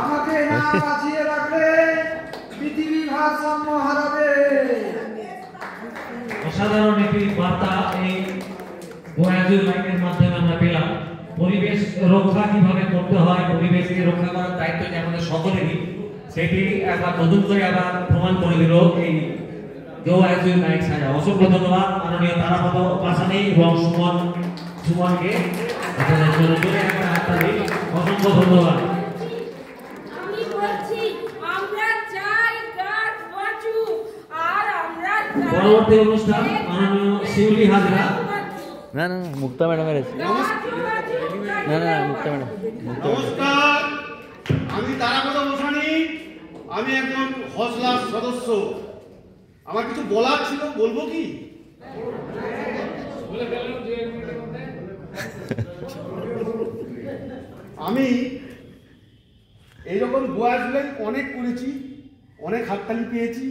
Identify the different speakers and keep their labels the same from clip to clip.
Speaker 1: আমাকে না বাঁচিয়ে রাখলে পৃথিবী ভারসাম্য হারাবে।
Speaker 2: অসাধারণ একটি বার্তা এই বয়াজুর লাইনের মাধ্যমে আমরা পেলাম। পরিবেশ রক্ষা কিভাবে করতে হয়, পরিবেশকে রক্ষা করার দায়িত্ব যে আমাদের সকলেরই, সেটি একবার নতুন করে আবার প্রমাণ করে দিল এই বয়াজুর নাইট সাজা। অসংখ্য ধন্যবাদ মাননীয় তারাপদ পাশানি এবং সুমনকে আপনাদের জন্য একবার হাততালি। অসংখ্য ধন্যবাদ।
Speaker 3: আমি বলছি আমরা চাই গাছ বাঁচুক আর আমরা
Speaker 2: পরবর্তী অনুষ্ঠান মাননীয় শিউলি হাজরা।
Speaker 4: না না মুক্তা ম্যাডামের আছে। না না মুক্তা ম্যাডাম।
Speaker 5: নমস্কার, আমি তারাপদ বসানি, আমি একজন হজলার সদস্য। আমার কিছু বলার ছিল, বলবো কি? আমি এইরকম বয়স অনেক করেছি, অনেক হাততালি পেয়েছি।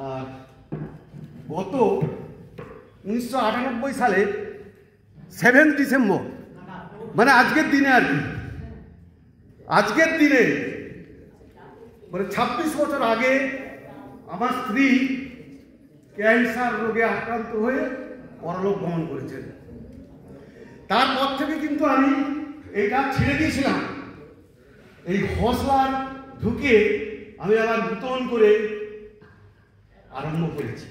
Speaker 5: আর গত 1998 সালের 7 ডিসেম্বর, মানে আজকের দিনে আর কি, আজকের দিনে মানে 26 বছর আগে আমার স্ত্রী ক্যান্সার রোগে আক্রান্ত হয়ে পরলোক গমন করেছেন। তারপর থেকে কিন্তু আমি এইটা ছেড়ে দিয়েছিলাম। এই হসলার ঢুকে আমি আবার নতুন করে আরম্ভ করেছি।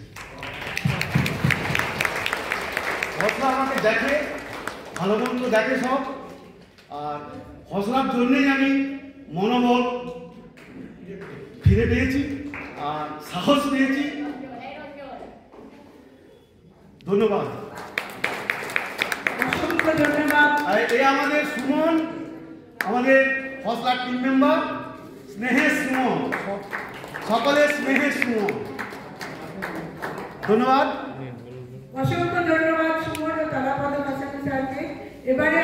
Speaker 5: হসলা আমাকে দেখে, ভালো মন্দ দেখে সব। আর হসলার জন্যেই আমি মনোবল ফিরে পেয়েছি আর সাহস পেয়েছি। ধন্যবাদ।
Speaker 1: অসংখ্য ধন্যবাদ।
Speaker 5: এই আমাদের সুমন, আমাদের হসলার টিম মেম্বার, স্নেহের সুমন, সকলের স্নেহের সুমন। ধন্যবাদ।
Speaker 1: অসংখ্য ধন্যবাদ সুমন ও তারাপদ পাশানি স্যারকে। এবারে